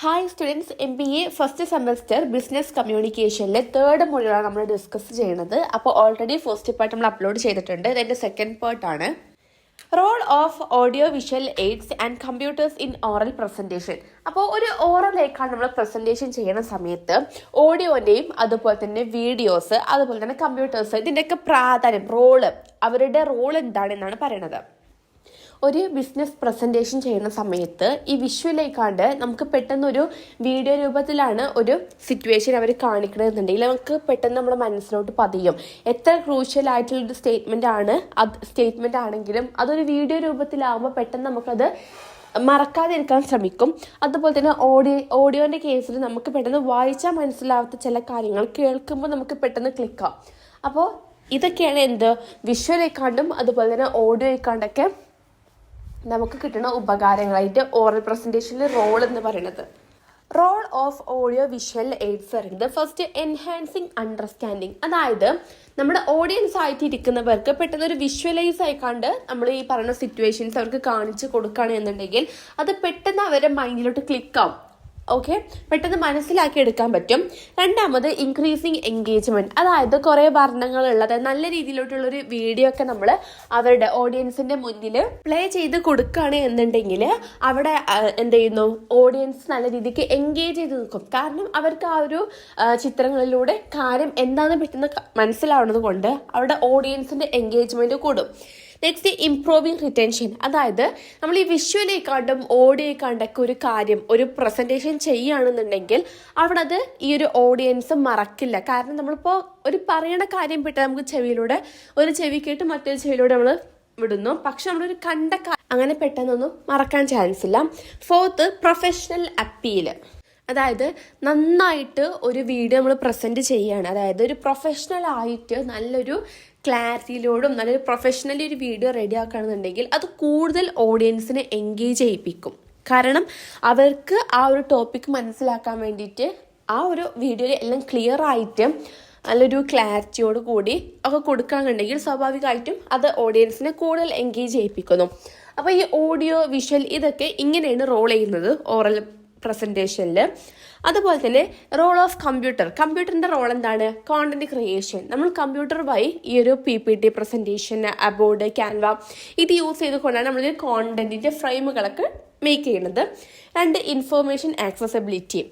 Hi students, MBA first semester business കമ്മ്യൂണിക്കേഷനിലെ third മൊഡ്യൂളാണ് നമ്മൾ ഡിസ്കസ് ചെയ്യുന്നത്. അപ്പോൾ ഓൾറെഡി ഫസ്റ്റ് പാർട്ട് നമ്മൾ അപ്ലോഡ് ചെയ്തിട്ടുണ്ട്. ഇതിൻ്റെ സെക്കൻഡ് പാർട്ടാണ് role of audio visual aids and computers in oral presentation. അപ്പോൾ ഒരു ഓറലേക്കാണ് നമ്മൾ പ്രസൻറ്റേഷൻ ചെയ്യുന്ന സമയത്ത് ഓഡിയോൻ്റെയും അതുപോലെ തന്നെ വീഡിയോസ് അതുപോലെ തന്നെ കമ്പ്യൂട്ടേഴ്സ് ഇതിൻ്റെയൊക്കെ പ്രാധാന്യം അവരുടെ റോൾ എന്താണെന്നാണ് പറയുന്നത്. ഒരു ബിസിനസ് പ്രസൻറ്റേഷൻ ചെയ്യുന്ന സമയത്ത് ഈ വിഷ്വലേക്കാണ്ട് നമുക്ക് പെട്ടെന്നൊരു വീഡിയോ രൂപത്തിലാണ് ഒരു സിറ്റുവേഷൻ അവർ കാണിക്കണമെന്നുണ്ടെങ്കിൽ നമുക്ക് പെട്ടെന്ന് നമ്മുടെ മനസ്സിലോട്ട് പതിയും. എത്ര ക്രൂഷ്യൽ ആയിട്ടുള്ളൊരു സ്റ്റേറ്റ്മെൻ്റ് ആണെങ്കിലും അതൊരു വീഡിയോ രൂപത്തിലാകുമ്പോൾ പെട്ടെന്ന് നമുക്കത് മറക്കാതിരിക്കാൻ ശ്രമിക്കും. അതുപോലെ തന്നെ ഓഡിയോൻ്റെ കേസിൽ നമുക്ക് പെട്ടെന്ന് വായിച്ചാൽ മനസ്സിലാവാത്ത ചില കാര്യങ്ങൾ കേൾക്കുമ്പോൾ നമുക്ക് പെട്ടെന്ന് ക്ലിക്കാവും. അപ്പോൾ ഇതൊക്കെയാണ് വിഷ്വലേക്കാണ്ടും അതുപോലെ തന്നെ ഓഡിയോയ്ക്കാണ്ടൊക്കെ നമുക്ക് കിട്ടുന്ന ഉപകാരങ്ങളായിട്ട് ഓറൽ പ്രസൻറ്റേഷനിൽ റോൾ എന്ന് പറയുന്നത്. Role of audio visual aids പറയുന്നത് ഫസ്റ്റ് എൻഹാൻസിങ് അണ്ടർസ്റ്റാൻഡിങ്. അതായത് നമ്മുടെ ഓഡിയൻസ് ആയിട്ട് ഇരിക്കുന്നവർക്ക് പെട്ടെന്ന് ഒരു വിഷ്വലൈസ് ആയിക്കാണ്ട് നമ്മൾ ഈ പറയുന്ന സിറ്റുവേഷൻസ് അവർക്ക് കാണിച്ചു കൊടുക്കുകയാണെന്നുണ്ടെങ്കിൽ അത് പെട്ടെന്ന് അവരുടെ മൈൻഡിലോട്ട് ക്ലിക്കാവും. ഓക്കെ, പെട്ടെന്ന് മനസ്സിലാക്കി എടുക്കാൻ പറ്റും. രണ്ടാമത് ഇൻക്രീസിങ് എൻഗേജ്മെന്റ്. അതായത് കുറേ വർണ്ണങ്ങളുള്ളത് നല്ല രീതിയിലോട്ടുള്ളൊരു വീഡിയോ ഒക്കെ നമ്മൾ അവരുടെ ഓഡിയൻസിന്റെ മുന്നിൽ പ്ലേ ചെയ്ത് കൊടുക്കുകയാണ് എന്നുണ്ടെങ്കിൽ അവിടെ എന്ത് ചെയ്യുന്നു, ഓഡിയൻസ് നല്ല രീതിക്ക് എൻഗേജ് ചെയ്ത് നിൽക്കും. കാരണം അവർക്ക് ആ ഒരു ചിത്രങ്ങളിലൂടെ കാര്യം എന്താണെന്ന് പെട്ടെന്ന് മനസ്സിലാവുന്നത് കൊണ്ട് അവിടെ ഓഡിയൻസിന്റെ എൻഗേജ്മെന്റ് കൂടും. Next improving retention. അതായത് നമ്മൾ ഈ വിഷ്വലേക്കാണ്ടും ഓഡിയോക്കാണ്ടൊക്കെ ഒരു കാര്യം ഒരു പ്രസൻറ്റേഷൻ ചെയ്യുകയാണെന്നുണ്ടെങ്കിൽ അവിടെ അത് ഈ ഒരു ഓഡിയൻസ് മറക്കില്ല. കാരണം നമ്മളിപ്പോൾ ഒരു പറയണ കാര്യം പെട്ടെന്ന് നമുക്ക് ചെവിയിലൂടെ ഒരു ചെവി കേട്ട് മറ്റൊരു ചെവിയിലൂടെ നമ്മൾ വിടുന്നു. പക്ഷെ നമ്മളൊരു കണ്ട അങ്ങനെ പെട്ടെന്നൊന്നും മറക്കാൻ ചാൻസ് ഇല്ല. Fourth professional appeal. അതായത് നന്നായിട്ട് ഒരു വീഡിയോ നമ്മൾ പ്രസൻറ്റ് ചെയ്യുകയാണ്, അതായത് ഒരു പ്രൊഫഷണൽ ആയിട്ട് നല്ലൊരു ക്ലാരിറ്റിയിലോടും നല്ലൊരു പ്രൊഫഷണലി ഒരു വീഡിയോ റെഡി ആക്കുകയാണെന്നുണ്ടെങ്കിൽ അത് കൂടുതൽ ഓഡിയൻസിനെ എൻഗേജ് ചെയ്യിപ്പിക്കും. കാരണം അവർക്ക് ആ ഒരു ടോപ്പിക് മനസ്സിലാക്കാൻ വേണ്ടിയിട്ട് ആ ഒരു വീഡിയോയിൽ എല്ലാം ക്ലിയർ ആയിട്ട് നല്ലൊരു ക്ലാരിറ്റിയോട് കൂടി ഒക്കെ കൊടുക്കുകയാണെന്നുണ്ടെങ്കിൽ സ്വാഭാവികമായിട്ടും അത് ഓഡിയൻസിനെ കൂടുതൽ എൻഗേജ് ചെയ്യിപ്പിക്കുന്നു. അപ്പോൾ ഈ ഓഡിയോ വിഷ്വൽ ഇതൊക്കെ ഇങ്ങനെയാണ് റോൾ ചെയ്യുന്നത് ഓറൽ പ്രസൻറ്റേഷനിൽ. അതുപോലെ തന്നെ റോൾ ഓഫ് കമ്പ്യൂട്ടറിൻ്റെ റോൾ എന്താണ്? Content creation. നമ്മൾ കമ്പ്യൂട്ടർ വഴി ഈ ഒരു PPT പ്രസൻറ്റേഷൻ, അബോർഡ്, ക്യാൻവ ഇത് യൂസ് ചെയ്തുകൊണ്ടാണ് നമ്മൾ കോണ്ടന്റിൻ്റെ ഫ്രെയിമുകളൊക്കെ മേക്ക് ചെയ്യുന്നത്. രണ്ട് ഇൻഫോർമേഷൻ ആക്സസിബിലിറ്റി.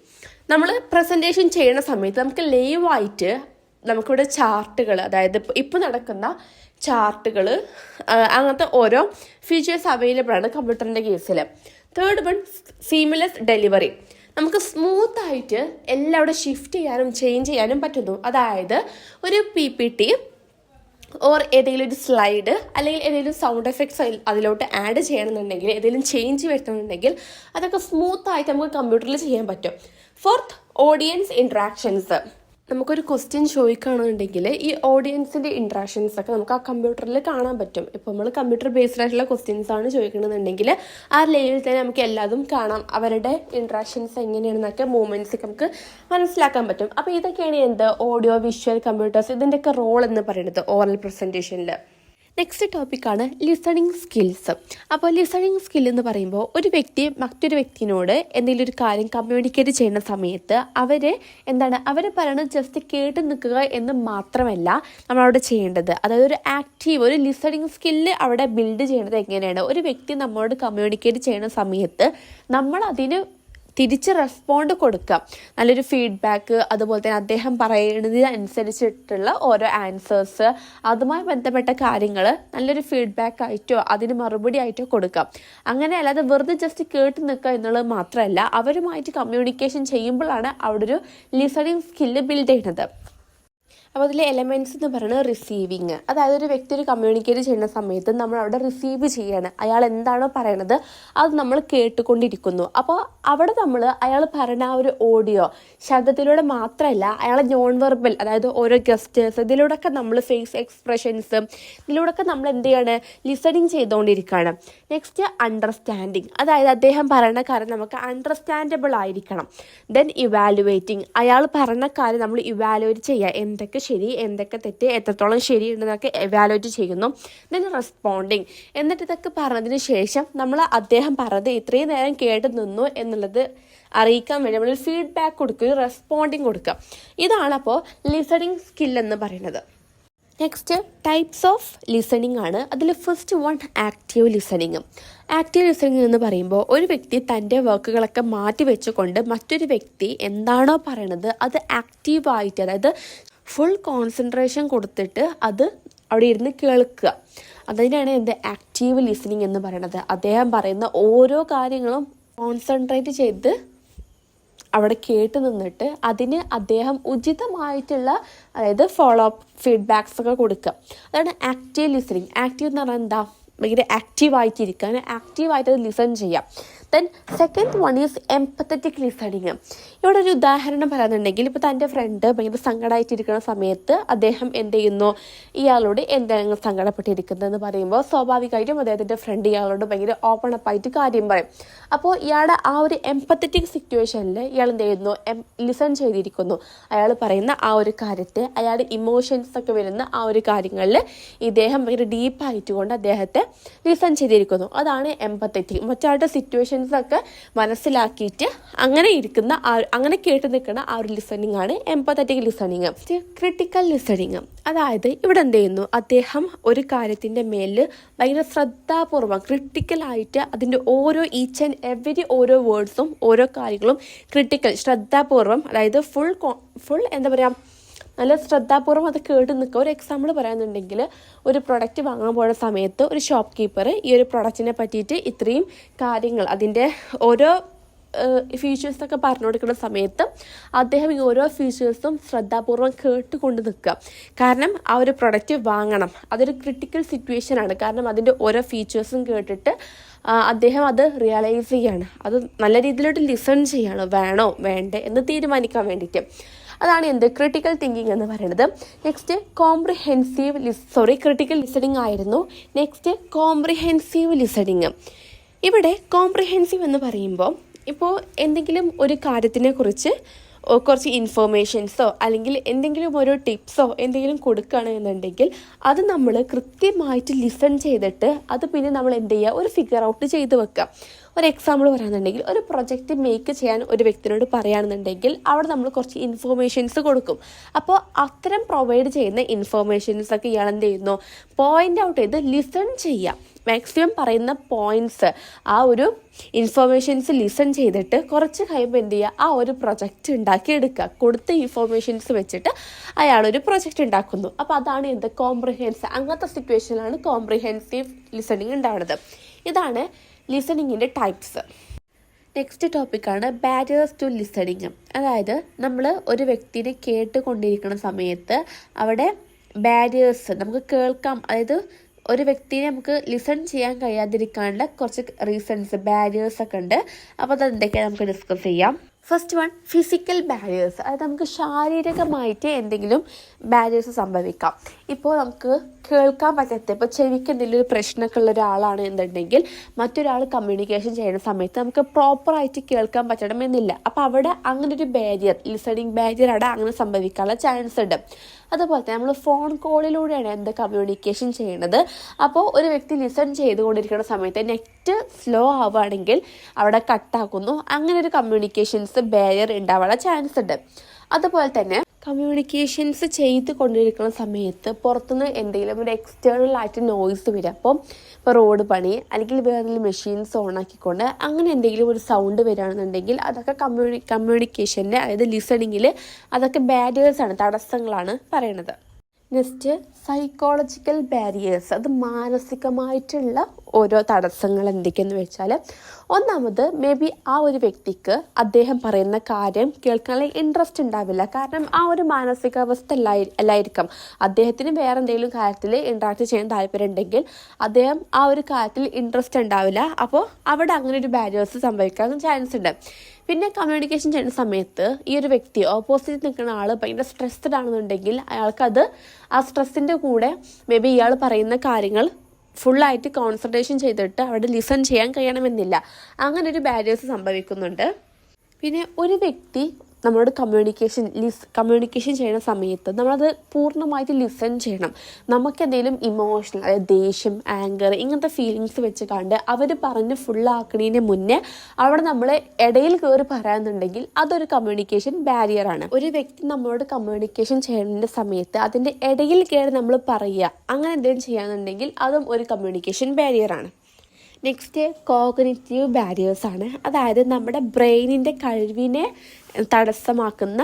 നമ്മൾ പ്രസൻറ്റേഷൻ ചെയ്യുന്ന സമയത്ത് നമുക്ക് ലൈവായിട്ട് നമുക്കിവിടെ ചാർട്ടുകൾ, അതായത് ഇപ്പോൾ നടക്കുന്ന ചാർട്ടുകൾ, അങ്ങനത്തെ ഓരോ ഫീച്ചേഴ്സ് അവൈലബിൾ ആണ് കമ്പ്യൂട്ടറിൻ്റെ കേസിൽ. Third one seamless delivery. നമുക്ക് സ്മൂത്തായിട്ട് എല്ലാം അവിടെ ഷിഫ്റ്റ് ചെയ്യാനും ചേഞ്ച് ചെയ്യാനും പറ്റുന്നു. അതായത് ഒരു PPT ഓർ ഏതെങ്കിലും ഒരു സ്ലൈഡ് അല്ലെങ്കിൽ ഏതെങ്കിലും സൗണ്ട് എഫക്ട്സ് അതിലോട്ട് ആഡ് ചെയ്യണമെന്നുണ്ടെങ്കിൽ ഏതെങ്കിലും ചേഞ്ച് വരുത്തുന്നുണ്ടെങ്കിൽ അതൊക്കെ സ്മൂത്തായിട്ട് നമുക്ക് കമ്പ്യൂട്ടറിൽ ചെയ്യാൻ പറ്റും. Fourth audience interactions. നമുക്കൊരു ക്വസ്റ്റ്യൻ ചോദിക്കുകയാണെന്നുണ്ടെങ്കിൽ ഈ ഓഡിയൻസിൻ്റെ ഇൻട്രാക്ഷൻസ് ഒക്കെ നമുക്ക് ആ കമ്പ്യൂട്ടറിൽ കാണാൻ പറ്റും. ഇപ്പോൾ നമ്മൾ കമ്പ്യൂട്ടർ ബേസ്ഡ് ആയിട്ടുള്ള ക്വസ്റ്റ്യൻസ് ആണ് ചോദിക്കണമെന്നുണ്ടെങ്കിൽ ആ ലെവലിൽ തന്നെ നമുക്ക് എല്ലാതും കാണാം. അവരുടെ ഇൻട്രാക്ഷൻസ് എങ്ങനെയാണെന്നൊക്കെ മൂവ്മെൻറ്റ്സ് ഒക്കെ നമുക്ക് മനസ്സിലാക്കാൻ പറ്റും. അപ്പോൾ ഇതൊക്കെയാണ് ഓഡിയോ വിഷ്വൽ കമ്പ്യൂട്ടേഴ്സ് ഇതിൻ്റെയൊക്കെ റോൾ എന്ന് പറയുന്നത് ഓറൽ പ്രസൻറ്റേഷനിൽ. നെക്സ്റ്റ് ടോപ്പിക്കാണ് ലിസണിങ് സ്കിൽസ്. അപ്പോൾ ലിസണിങ് സ്കിൽ എന്ന് പറയുമ്പോൾ ഒരു വ്യക്തി മറ്റൊരു വ്യക്തിനോട് എന്തെങ്കിലും ഒരു കാര്യം കമ്മ്യൂണിക്കേറ്റ് ചെയ്യുന്ന സമയത്ത് അവർ പറയുന്നത് ജസ്റ്റ് കേട്ട് നിൽക്കുക എന്ന് മാത്രമല്ല നമ്മളവിടെ ചെയ്യേണ്ടത്. അതായത് ഒരു ആക്റ്റീവ് ഒരു ലിസണിങ് സ്കില്ല് അവിടെ ബിൽഡ് ചെയ്യേണ്ടത് എങ്ങനെയാണ്? ഒരു വ്യക്തി നമ്മളോട് കമ്മ്യൂണിക്കേറ്റ് ചെയ്യുന്ന സമയത്ത് നമ്മൾ അതിന് തിരിച്ച് റെസ്പോണ്ട് കൊടുക്കുക, നല്ലൊരു ഫീഡ്ബാക്ക്, അതുപോലെ തന്നെ അദ്ദേഹം പറയുന്നതിനനുസരിച്ചിട്ടുള്ള ഓരോ ആൻസേഴ്സ്, അതുമായി ബന്ധപ്പെട്ട കാര്യങ്ങൾ നല്ലൊരു ഫീഡ്ബാക്ക് ആയിട്ടോ അതിന് മറുപടി ആയിട്ടോ കൊടുക്കാം. അങ്ങനെ അല്ലാതെ വെറുതെ ജസ്റ്റ് കേട്ട് നിൽക്കുക എന്നുള്ളത് മാത്രമല്ല, അവരുമായിട്ട് കമ്മ്യൂണിക്കേഷൻ ചെയ്യുമ്പോഴാണ് അവിടെ ഒരു ലിസണിങ് സ്കില്ല് ബിൽഡ് ചെയ്യുന്നത്. അപ്പോൾ അതിലെ എലമെൻറ്റ്സ് എന്ന് പറയുന്നത് റിസീവിങ്. അതായത് ഒരു വ്യക്തി ഒരു കമ്മ്യൂണിക്കേറ്റ് ചെയ്യുന്ന സമയത്ത് നമ്മൾ അവിടെ റിസീവ് ചെയ്യാണ്. അയാൾ എന്താണോ പറയണത് അത് നമ്മൾ കേട്ടുകൊണ്ടിരിക്കുന്നു. അപ്പോൾ അവിടെ നമ്മൾ അയാൾ പറയുന്ന ആ ഒരു ഓഡിയോ ശബ്ദത്തിലൂടെ മാത്രമല്ല അയാളെ നോൺ വെർബൽ, അതായത് ഓരോ ഗസ്റ്റേഴ്സ് ഇതിലൂടെയൊക്കെ നമ്മൾ ഫേസ് എക്സ്പ്രഷൻസ് ഇതിലൂടെയൊക്കെ നമ്മൾ എന്ത് ചെയ്യാണ്, ലിസണിങ് ചെയ്തുകൊണ്ടിരിക്കുകയാണ്. Next understanding. അതായത് അദ്ദേഹം പറയുന്ന കാര്യം നമുക്ക് അണ്ടർസ്റ്റാൻഡബിൾ ആയിരിക്കണം. Then evaluating. അയാൾ പറഞ്ഞ കാര്യം നമ്മൾ ഇവാലുവേറ്റ് ചെയ്യുക, എന്തൊക്കെ ശരി, എന്തൊക്കെ തെറ്റ്, എത്രത്തോളം ശരിയുണ്ടെന്നൊക്കെ എവാലുവേറ്റ് ചെയ്യുന്നു. ദെൻ റെസ്പോണ്ടിങ്, എന്നിട്ട് ഇതൊക്കെ പറഞ്ഞതിന് ശേഷം നമ്മൾ അദ്ദേഹം പറഞ്ഞത് ഇത്രയും നേരം കേട്ട് നിന്നു എന്നുള്ളത് അറിയിക്കാൻ വേണ്ടി നമ്മൾ ഫീഡ്ബാക്ക് കൊടുക്കുക, റെസ്പോണ്ടിങ് കൊടുക്കുക. ഇതാണ് അപ്പോൾ ലിസണിങ് സ്കിൽ എന്ന് പറയുന്നത്. നെക്സ്റ്റ് ടൈപ്സ് ഓഫ് ലിസണിങ് ആണ്. അതിൽ first one active listening. Active listening എന്ന് പറയുമ്പോൾ ഒരു വ്യക്തി തൻ്റെ വർക്കുകളൊക്കെ മാറ്റി വെച്ചുകൊണ്ട് മറ്റൊരു വ്യക്തി എന്താണോ പറയണത് അത് ആക്റ്റീവായിട്ട്, അതായത് ഫുൾ കോൺസെൻട്രേഷൻ കൊടുത്തിട്ട് അത് അവിടെ ഇരുന്ന് കേൾക്കുക. അതിനാണ് ആക്റ്റീവ് ലിസണിങ് എന്ന് പറയുന്നത്. അദ്ദേഹം പറയുന്ന ഓരോ കാര്യങ്ങളും കോൺസെൻട്രേറ്റ് ചെയ്ത് അവിടെ കേട്ട് നിന്നിട്ട് അതിന് അദ്ദേഹം ഉചിതമായിട്ടുള്ള, അതായത് ഫോളോ അപ്പ് ഫീഡ്ബാക്സ് ഒക്കെ കൊടുക്കുക. അതാണ് ആക്റ്റീവ് ലിസണിങ്. ആക്റ്റീവ് എന്ന് പറഞ്ഞാൽ എന്താ, ഭയങ്കര ആക്റ്റീവായിട്ടിരിക്കുക, ആക്റ്റീവായിട്ട് ലിസൺ ചെയ്യാം. Then second one is empathetic listening. ഇവിടെ ഒരു ഉദാഹരണം പറയാന്നുണ്ടെങ്കിൽ, ഇപ്പോൾ തൻ്റെ ഫ്രണ്ട് ഭയങ്കര സങ്കടമായിട്ടിരിക്കുന്ന സമയത്ത് അദ്ദേഹം എന്ത് ചെയ്യുന്നു, ഇയാളോട് എന്താണ് സങ്കടപ്പെട്ടിരിക്കുന്നതെന്ന് പറയുമ്പോൾ സ്വാഭാവികമായിട്ടും അദ്ദേഹത്തിൻ്റെ ഫ്രണ്ട് ഇയാളോട് ഭയങ്കര ഓപ്പൺ അപ്പായിട്ട് കാര്യം പറയും. അപ്പോൾ ഇയാളുടെ ആ ഒരു എംപത്തറ്റിക് സിറ്റുവേഷനിൽ ഇയാൾ എന്ത് ചെയ്യുന്നു, ലിസൺ ചെയ്തിരിക്കുന്നു. അയാൾ പറയുന്ന ആ ഒരു കാര്യത്തെ, അയാളുടെ ഇമോഷൻസ് ഒക്കെ വരുന്ന ആ ഒരു കാര്യങ്ങളിൽ ഇദ്ദേഹം ഭയങ്കര ഡീപ്പായിട്ട് കൊണ്ട് അദ്ദേഹത്തെ ലിസൺ ചെയ്തിരിക്കുന്നു. അതാണ് എംപത്തറ്റിക്. മറ്റാളുടെ സിറ്റുവേഷൻസ് ഒക്കെ മനസ്സിലാക്കിയിട്ട് അങ്ങനെ ഇരിക്കുന്ന, അങ്ങനെ കേട്ട് നിൽക്കുന്ന ആ ഒരു ലിസണിങ് ആണ് എംപത്തറ്റിക് ലിസണിങ്. ക്രിട്ടിക്കൽ ലിസണിങ്, അതായത് ഇവിടെ എന്ത് ചെയ്യുന്നു, അദ്ദേഹം ഒരു കാര്യത്തിൻ്റെ മേലിൽ ഭയങ്കര ശ്രദ്ധാപൂർവ്വം ക്രിട്ടിക്കലായിട്ട് അതിൻ്റെ ഓരോ ഈച്ച് ആൻഡ് എവരി ഓരോ വേർഡ്സും ഓരോ കാര്യങ്ങളും ക്രിട്ടിക്കൽ ശ്രദ്ധാപൂർവ്വം, അതായത് ഫുൾ എന്താ പറയുക, നല്ല ശ്രദ്ധാപൂർവ്വം അത് കേട്ട് നിൽക്കുക. ഒരു എക്സാമ്പിൾ പറയാന്നുണ്ടെങ്കിൽ, ഒരു പ്രൊഡക്റ്റ് വാങ്ങാൻ പോകുന്ന സമയത്ത് ഒരു ഷോപ്പ് കീപ്പർ ഈ ഒരു പ്രൊഡക്റ്റിനെ പറ്റിയിട്ട് ഇത്രയും കാര്യങ്ങൾ, അതിൻ്റെ ഓരോ ഫീച്ചേഴ്സൊക്കെ പറഞ്ഞു കൊടുക്കുന്ന സമയത്ത് അദ്ദേഹം ഈ ഓരോ ഫീച്ചേഴ്സും ശ്രദ്ധാപൂർവ്വം കേട്ടുകൊണ്ട് നിൽക്കുക. കാരണം ആ ഒരു പ്രൊഡക്റ്റ് വാങ്ങണം, അതൊരു ക്രിട്ടിക്കൽ സിറ്റുവേഷനാണ്. കാരണം അതിൻ്റെ ഓരോ ഫീച്ചേഴ്സും കേട്ടിട്ട് അദ്ദേഹം അത് റിയലൈസ് ചെയ്യാണ്, അത് നല്ല രീതിയിലോട്ട് ലിസൺ ചെയ്യാണ്, വേണോ വേണ്ടേ എന്ന് തീരുമാനിക്കാൻ വേണ്ടിയിട്ട്. അതാണ് ക്രിട്ടിക്കൽ തിങ്കിങ് എന്ന് പറയുന്നത്. നെക്സ്റ്റ് ക്രിട്ടിക്കൽ ലിസണിങ് ആയിരുന്നു. Next comprehensive listening. ഇവിടെ കോംപ്രിഹെൻസീവ് എന്ന് പറയുമ്പോൾ, ഇപ്പോൾ എന്തെങ്കിലും ഒരു കാര്യത്തിനെ കുറിച്ച് കുറച്ച് ഇൻഫോർമേഷൻസോ അല്ലെങ്കിൽ എന്തെങ്കിലും ഒരു ടിപ്സോ എന്തെങ്കിലും കൊടുക്കുകയാണെന്നുണ്ടെങ്കിൽ അത് നമ്മൾ കൃത്യമായിട്ട് ലിസൺ ചെയ്തിട്ട് അത് പിന്നെ നമ്മൾ എന്ത് ചെയ്യുക, ഒരു ഫിഗർ ഔട്ട് ചെയ്ത് വെക്കുക. ഒരു എക്സാമ്പിൾ പറയുകയാണെന്നുണ്ടെങ്കിൽ, ഒരു പ്രൊജക്റ്റ് മേക്ക് ചെയ്യാൻ ഒരു വ്യക്തിനോട് പറയുകയാണെന്നുണ്ടെങ്കിൽ അവിടെ നമ്മൾ കുറച്ച് ഇൻഫോർമേഷൻസ് കൊടുക്കും. അപ്പോൾ അത്തരം പ്രൊവൈഡ് ചെയ്യുന്ന ഇൻഫോർമേഷൻസൊക്കെ ഇയാൾ എന്ത് ചെയ്യുന്നു, പോയിൻ്റ് ഔട്ട് ചെയ്ത് ലിസൺ ചെയ്യാം. മാക്സിമം പറയുന്ന പോയിൻറ്റ്സ്, ആ ഒരു ഇൻഫോർമേഷൻസ് ലിസൺ ചെയ്തിട്ട് കുറച്ച് കഴിയുമ്പോൾ എന്ത് ചെയ്യുക, ആ ഒരു പ്രൊജക്റ്റ് ഉണ്ടാക്കിയെടുക്കുക. കൊടുത്ത ഇൻഫോർമേഷൻസ് വെച്ചിട്ട് അയാളൊരു പ്രൊജക്റ്റ് ഉണ്ടാക്കുന്നു. അപ്പോൾ അതാണ് കോംപ്രിഹെൻസീവ്. അങ്ങനത്തെ സിറ്റുവേഷനിലാണ് കോംപ്രിഹെൻസീവ് ലിസണിങ് ഉണ്ടാവുന്നത്. ഇതാണ് ലിസണിങ്ങിൻ്റെ ടൈപ്സ്. നെക്സ്റ്റ് ടോപ്പിക്കാണ് ബാരിയേഴ്സ് ടു ലിസണിങ്. അതായത് നമ്മൾ ഒരു വ്യക്തിനെ കേട്ടുകൊണ്ടിരിക്കുന്ന സമയത്ത് അവിടെ ബാരിയേഴ്സ്, നമുക്ക് കേൾക്കാം, അതായത് ഒരു വ്യക്തിനെ നമുക്ക് ലിസൺ ചെയ്യാൻ കഴിയാതിരിക്കാനുള്ള കുറച്ച് റീസൺസ്, ബാരിയേഴ്സ് ഒക്കെ ഉണ്ട്. അപ്പോൾ അത് എന്തൊക്കെയാണ് നമുക്ക് ഡിസ്കസ് ചെയ്യാം. First one physical barriers. അതായത് നമുക്ക് ശാരീരികമായിട്ട് എന്തെങ്കിലും ബാരിയേഴ്സ് സംഭവിക്കാം. ഇപ്പോൾ നമുക്ക് കേൾക്കാൻ പറ്റാത്ത, ഇപ്പോൾ ചെവിക്ക് എന്തെങ്കിലും ഒരു പ്രശ്നമൊക്കെ ഉള്ള ഒരാളാണ് എന്നുണ്ടെങ്കിൽ മറ്റൊരാൾ കമ്മ്യൂണിക്കേഷൻ ചെയ്യുന്ന സമയത്ത് നമുക്ക് പ്രോപ്പറായിട്ട് കേൾക്കാൻ പറ്റണമെന്നില്ല. അപ്പോൾ അവിടെ അങ്ങനെ ഒരു ബാരിയർ, ലിസണിങ് ബാരിയർ അവിടെ അങ്ങനെ സംഭവിക്കാനുള്ള ചാൻസ് ഉണ്ട്. അതുപോലെ തന്നെ നമ്മൾ ഫോൺ കോളിലൂടെയാണ് കമ്മ്യൂണിക്കേഷൻ ചെയ്യുന്നത്. അപ്പോൾ ഒരു വ്യക്തി ലിസൺ ചെയ്തുകൊണ്ടിരിക്കുന്ന സമയത്ത് നെറ്റ് സ്ലോ ആവുകയാണെങ്കിൽ അവിടെ കട്ടാക്കുന്നു. അങ്ങനെ ഒരു കമ്മ്യൂണിക്കേഷൻസ് ബാരിയർ ഉണ്ടാവാനുള്ള ചാൻസ് ഉണ്ട്. അതുപോലെ തന്നെ കമ്മ്യൂണിക്കേഷൻസ് ചെയ്ത് കൊണ്ടിരിക്കുന്ന സമയത്ത് പുറത്തുനിന്ന് എന്തെങ്കിലും ഒരു എക്സ്റ്റേണൽ ആയിട്ട് നോയ്സ് വരിക. അപ്പോൾ ഇപ്പോൾ റോഡ് പണി അല്ലെങ്കിൽ വേറെ മെഷീൻസ് ഓൺ ആക്കിക്കൊണ്ട് അങ്ങനെ എന്തെങ്കിലും ഒരു സൗണ്ട് വരികയാണെന്നുണ്ടെങ്കിൽ അതൊക്കെ കമ്മ്യൂണിക്കേഷൻ്റെ, അതായത് ലിസണിങ്ങിൽ അതൊക്കെ ബാരിയേഴ്സാണ്, തടസ്സങ്ങളാണ് പറയണത്. Next psychological barriers. അത് മാനസികമായിട്ടുള്ള ഓരോ തടസ്സങ്ങൾ എന്തൊക്കെയെന്ന് വെച്ചാൽ, ഒന്നാമത് മേ ബി ആ ഒരു വ്യക്തിക്ക് അദ്ദേഹം പറയുന്ന കാര്യം കേൾക്കാനുള്ള ഇൻട്രസ്റ്റ് ഉണ്ടാവില്ല. കാരണം ആ ഒരു മാനസികാവസ്ഥ അല്ലായിരിക്കാം. അദ്ദേഹത്തിന് വേറെ എന്തെങ്കിലും കാര്യത്തിൽ ഇൻട്രാക്ട് ചെയ്യാൻ താല്പര്യം ഉണ്ടെങ്കിൽ അദ്ദേഹം ആ ഒരു കാര്യത്തിൽ ഇൻട്രസ്റ്റ് ഉണ്ടാവില്ല. അപ്പോൾ അവിടെ അങ്ങനെ ഒരു ബാരിയേഴ്സ് സംഭവിക്കാൻ ചാൻസ് ഉണ്ട്. പിന്നെ കമ്മ്യൂണിക്കേഷൻ ചെയ്യുന്ന സമയത്ത് ഈ ഒരു വ്യക്തി, ഓപ്പോസിറ്റ് നിൽക്കുന്ന ആൾ ഭയങ്കര സ്ട്രെസ്ഡ് ആണെന്നുണ്ടെങ്കിൽ അയാൾക്കത് ആ സ്ട്രെസ്സിൻ്റെ കൂടെ മേ ബി ഇയാൾ പറയുന്ന കാര്യങ്ങൾ ഫുള്ളായിട്ട് കോൺസെൻട്രേഷൻ ചെയ്തിട്ട് അവിടെ ലിസൺ ചെയ്യാൻ കഴിയണമെന്നില്ല. അങ്ങനെ ഒരു ബാരിയേഴ്സ് സംഭവിക്കുന്നുണ്ട്. പിന്നെ ഒരു വ്യക്തി നമ്മളോട് കമ്മ്യൂണിക്കേഷൻ ചെയ്യുന്ന സമയത്ത് നമ്മളത് പൂർണ്ണമായിട്ട് ലിസൺ ചെയ്യണം. നമുക്ക് എന്തെങ്കിലും ഇമോഷണൽ, അതായത് ദേഷ്യം, ആങ്കർ, ഇങ്ങനത്തെ ഫീലിങ്സ് വെച്ച് കണ്ട് അവർ പറഞ്ഞ് ഫുള്ളാക്കണതിന് മുന്നേ അവിടെ നമ്മൾ ഇടയിൽ കയറി പറയാന്നുണ്ടെങ്കിൽ അതൊരു കമ്മ്യൂണിക്കേഷൻ ബാരിയറാണ്. ഒരു വ്യക്തി നമ്മളോട് കമ്മ്യൂണിക്കേഷൻ ചെയ്യുന്ന സമയത്ത് അതിൻ്റെ ഇടയിൽ കയറി നമ്മൾ പറയുക, അങ്ങനെ എന്തെങ്കിലും ചെയ്യാന്നുണ്ടെങ്കിൽ അതും ഒരു കമ്മ്യൂണിക്കേഷൻ ബാരിയറാണ്. നെക്സ്റ്റ് കോഗ്നിറ്റീവ് ബാരിയേഴ്സ് ആണ്. അതായത് നമ്മുടെ ബ്രെയിനിൻ്റെ കഴിവിനെ തടസ്സമാക്കുന്ന